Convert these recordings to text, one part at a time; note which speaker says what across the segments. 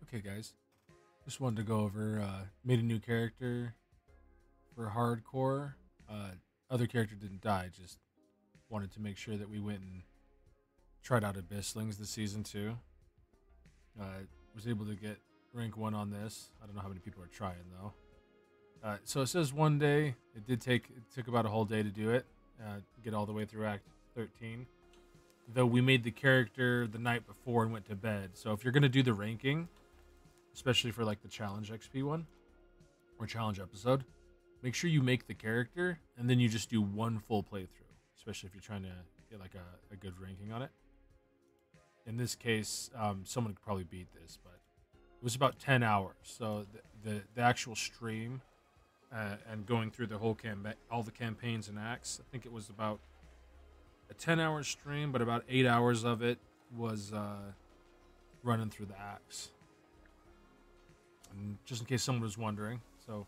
Speaker 1: Okay, guys. Just wanted to go over. Made a new character for hardcore. Other character didn't die. Just wanted to make sure that we went and tried out Abysslings this season too. Was able to get rank 1 on this. I don't know how many people are trying though. So it says 1 day. It took about a whole day to do it. Get all the way through Act 13. Though we made the character the night before and went to bed. So if you're gonna do the ranking, especially for like the challenge XP one or challenge episode, make sure you make the character and then you just do one full playthrough, especially if you're trying to get like a good ranking on it. In this case, someone could probably beat this, but it was about 10 hours. So the actual stream and going through the whole all the campaigns and acts, I think it was about a 10-hour stream, but about 8 hours of it was running through the acts. And just in case someone was wondering, so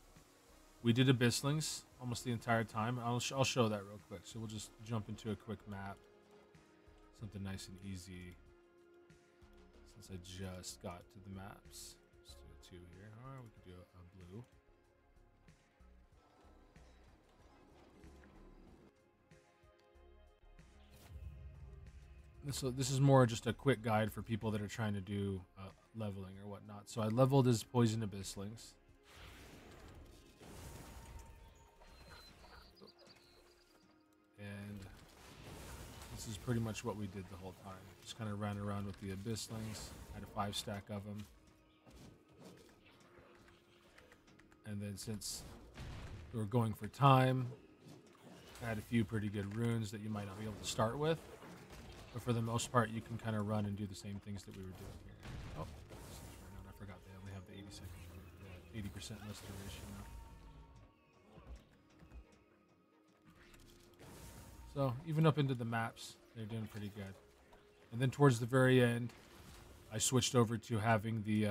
Speaker 1: we did Abysslings almost the entire time. I'll show that real quick. So we'll just jump into a quick map, something nice and easy. Since I just got to the maps, let's do a 2 here. All right, we could do a blue. So this is more just a quick guide for people that are trying to do leveling or whatnot. So I leveled as Poison Abysslings. And this is pretty much what we did the whole time. Just kind of ran around with the Abysslings. Had a 5-stack of them. And then since we were going for time, I had a few pretty good runes that you might not be able to start with. But for the most part, you can kind of run and do the same things that we were doing here. Oh, I forgot they only have the 80 seconds, 80% restoration now. So even up into the maps, they're doing pretty good. And then towards the very end, I switched over to having the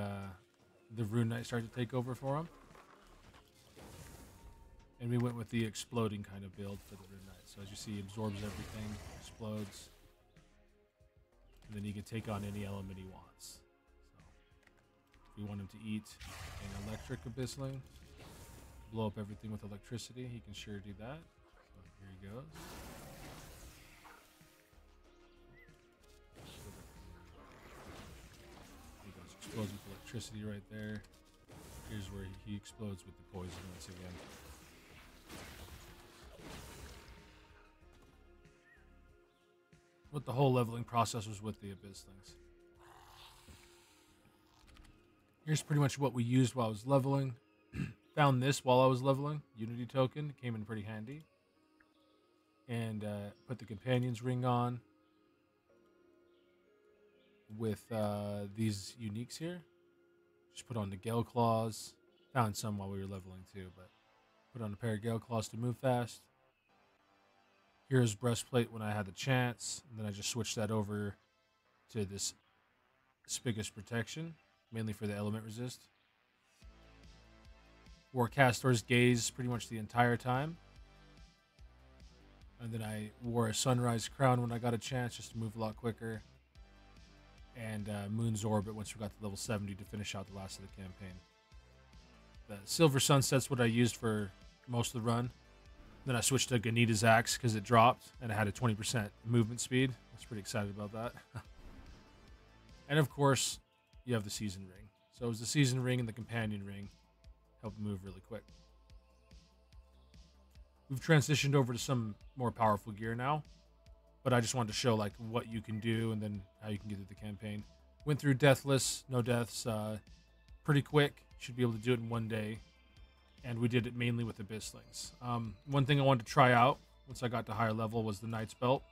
Speaker 1: Rune Knight start to take over for him. And we went with the exploding kind of build for the Rune Knight. So as you see, he absorbs everything, explodes. And then he can take on any element he wants. So if we want him to eat an electric Abyssling, blow up everything with electricity, he can sure do that. So here he goes. He goes, explodes with electricity right there. Here's where he explodes with the poison once again. What the whole leveling process was with the Abysslings. Here's pretty much what we used while I was leveling. Found this while I was leveling. Unity token came in pretty handy. And put the Companion's Ring on with these uniques here. Just put on the Gale Claws. Found some while we were leveling too, but put on a pair of Gale Claws to move fast. Here's Breastplate when I had the chance. And then I just switched that over to this Spigus Protection, mainly for the element resist. Wore Castor's Gaze pretty much the entire time. And then I wore a Sunrise Crown when I got a chance, just to move a lot quicker. And Moon's Orbit once we got to level 70 to finish out the last of the campaign. The Silver Sunset's what I used for most of the run. Then I switched to Ganita's Axe because it dropped and it had a 20% movement speed. I was pretty excited about that. And of course, you have the Season Ring. So it was the Season Ring and the Companion Ring. Helped move really quick. We've transitioned over to some more powerful gear now. But I just wanted to show like what you can do and then how you can get through the campaign. Went through deathless, no deaths, pretty quick. Should be able to do it in 1 day. And we did it mainly with Abysslings. One thing I wanted to try out once I got to higher level was the Knight's Belt.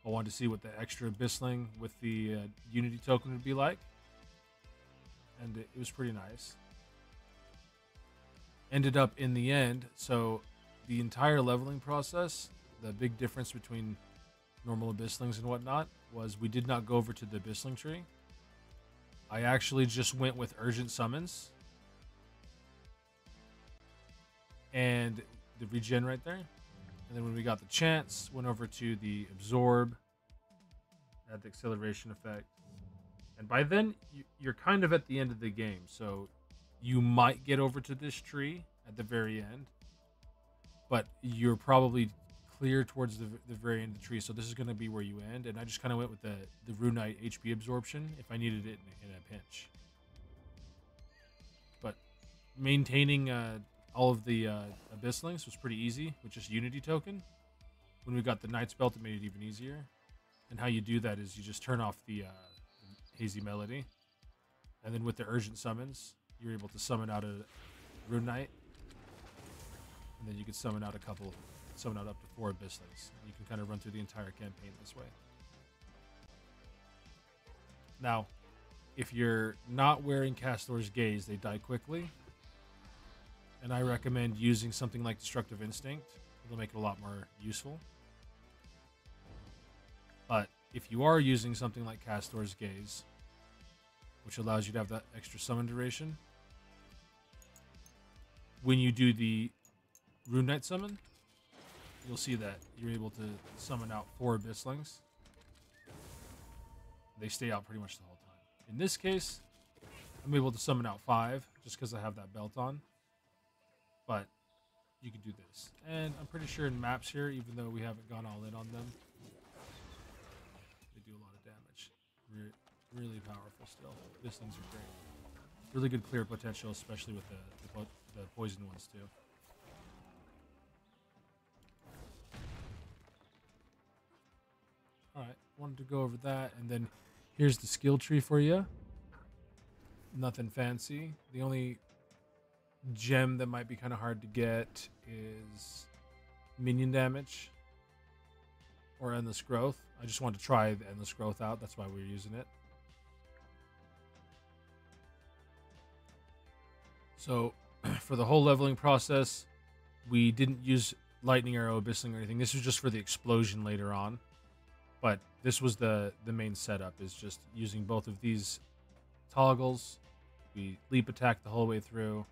Speaker 1: I wanted to see what the extra Abyssling with the Unity token would be like. And it was pretty nice. Ended up in the end, so the entire leveling process, the big difference between normal Abysslings and whatnot was we did not go over to the Abyssling tree. I actually just went with Urgent Summons. And the regen right there. And then when we got the chance, went over to the Absorb. Had the acceleration effect. And by then, you're kind of at the end of the game. So you might get over to this tree at the very end, but you're probably clear towards the very end of the tree. So this is going to be where you end. And I just kind of went with the Runite HP absorption if I needed it in a pinch. But maintaining all of the Abysslings was pretty easy with just Unity token. When we got the Knight's Belt, it made it even easier. And how you do that is you just turn off the Hazy Melody. And then with the Urgent Summons, you're able to summon out a Rune Knight. And then you can summon out up to 4 Abysslings. You can kind of run through the entire campaign this way. Now, if you're not wearing Castor's Gaze, they die quickly. And I recommend using something like Destructive Instinct. It'll make it a lot more useful. But if you are using something like Castor's Gaze, which allows you to have that extra summon duration, when you do the Rune Knight summon, you'll see that you're able to summon out 4 Abysslings. They stay out pretty much the whole time. In this case, I'm able to summon out 5 just because I have that belt on. But you can do this. And I'm pretty sure in maps here, even though we haven't gone all in on them, they do a lot of damage. Really powerful still. Abysslings are great. Really good clear potential, especially with the poison ones too. Alright, wanted to go over that, and then here's the skill tree for you. Nothing fancy. The only gem that might be kind of hard to get is minion damage or endless growth. I just wanted to try the endless growth out. That's why we're using it. So for the whole leveling process, we didn't use lightning arrow, abyssling, or anything. This was just for the explosion later on. But this was the main setup, is just using both of these toggles. We leap attack the whole way through.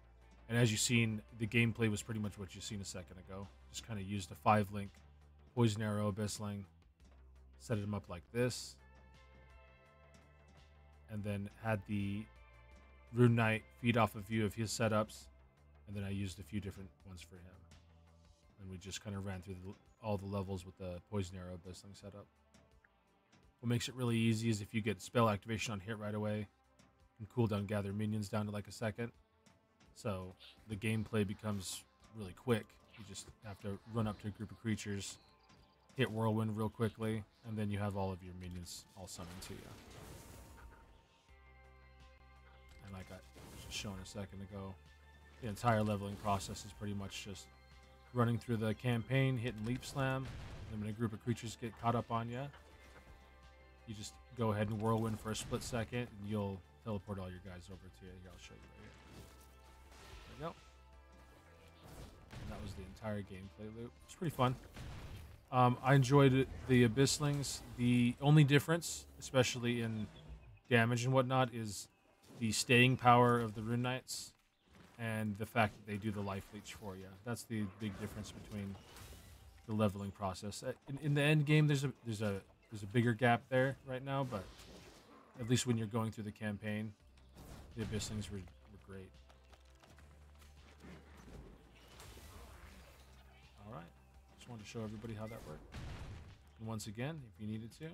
Speaker 1: And as you've seen, the gameplay was pretty much what you've seen a second ago. Just kind of used a 5-link poison arrow, abyssling, set them up like this, and then had the Rune Knight feed off a few of his setups, and then I used a few different ones for him. And we just kind of ran through all the levels with the poison arrow, abyssling setup. What makes it really easy is if you get spell activation on hit right away, and cooldown gather minions down to like a second. So the gameplay becomes really quick. You just have to run up to a group of creatures, hit Whirlwind real quickly, and then you have all of your minions all summoned to you. And like I was just showing a second ago, the entire leveling process is pretty much just running through the campaign, hitting Leap Slam, and when a group of creatures get caught up on you, you just go ahead and Whirlwind for a split second, and you'll teleport all your guys over to you. Here, I'll show you right here. There we go. And that was the entire gameplay loop. It's pretty fun. I enjoyed the Abysslings. The only difference, especially in damage and whatnot, is the staying power of the Rune Knights and the fact that they do the life leech for you. That's the big difference between the leveling process. In the end game, there's a bigger gap there right now, but at least when you're going through the campaign, the Abysslings were great. Alright, just wanted to show everybody how that worked. And once again, if you needed to,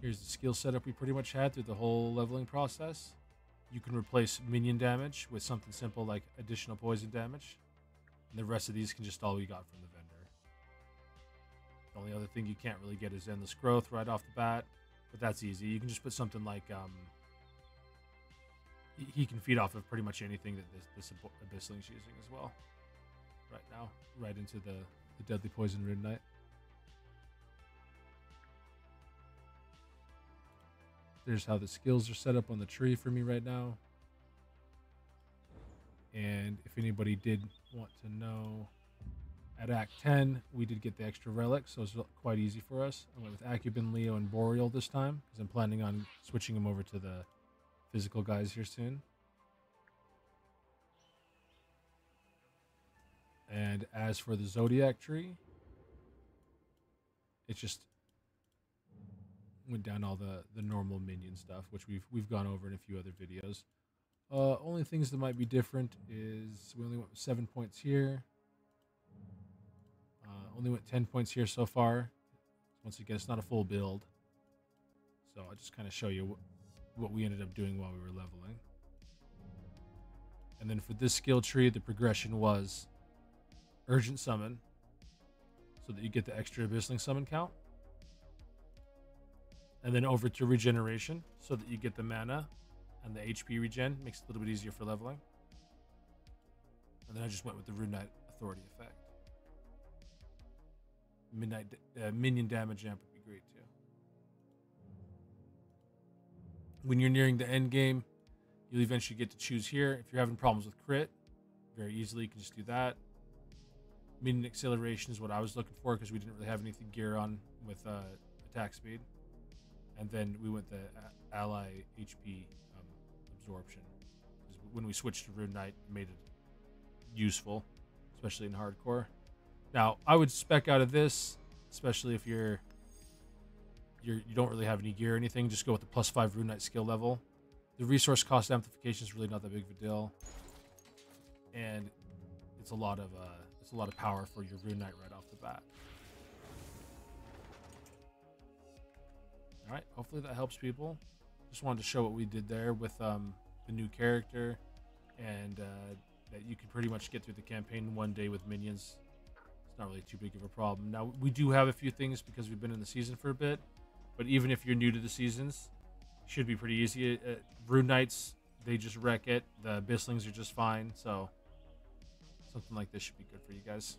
Speaker 1: here's the skill setup we pretty much had through the whole leveling process. You can replace minion damage with something simple like additional poison damage, and the rest of these can just all we got from the vendor. The only other thing you can't really get is endless growth right off the bat, but that's easy. You can just put something like he can feed off of pretty much anything that this Abyssling's using as well. Right now, right into the Deadly Poison Rune Knight. There's how the skills are set up on the tree for me right now. And if anybody did want to know, at Act 10, we did get the extra relic, so it's quite easy for us. I went with Acubin, Leo, and Boreal this time, because I'm planning on switching them over to the physical guys here soon. And as for the Zodiac tree, it's just went down all the normal minion stuff, which we've gone over in a few other videos. Only things that might be different is we only went with 7 points here. Only went 10 points here so far. Once again, it's not a full build, so I'll just kind of show you what we ended up doing while we were leveling. And then for this skill tree, the progression was urgent summon, so that you get the extra Abyssling summon count. And then over to regeneration, so that you get the mana and the HP regen. Makes it a little bit easier for leveling. And then I just went with the Rune Knight Authority effect. Minion damage amp would be great too. When you're nearing the end game, you'll eventually get to choose here. If you're having problems with crit, very easily you can just do that. Minion acceleration is what I was looking for because we didn't really have anything gear on with attack speed. And then we went the ally HP absorption. When we switched to Rune Knight, it made it useful, especially in hardcore. Now, I would spec out of this, especially if you don't really have any gear or anything. Just go with the +5 Rune Knight skill level. The resource cost amplification is really not that big of a deal, and it's a lot of power for your Rune Knight right off the bat. All right, hopefully that helps people. Just wanted to show what we did there with the new character, and that you can pretty much get through the campaign in one day with minions. It's not really too big of a problem. Now, we do have a few things because we've been in the season for a bit, but even if you're new to the seasons, it should be pretty easy. Rune Knights, they just wreck it. The Abysslings are just fine, so something like this should be good for you guys.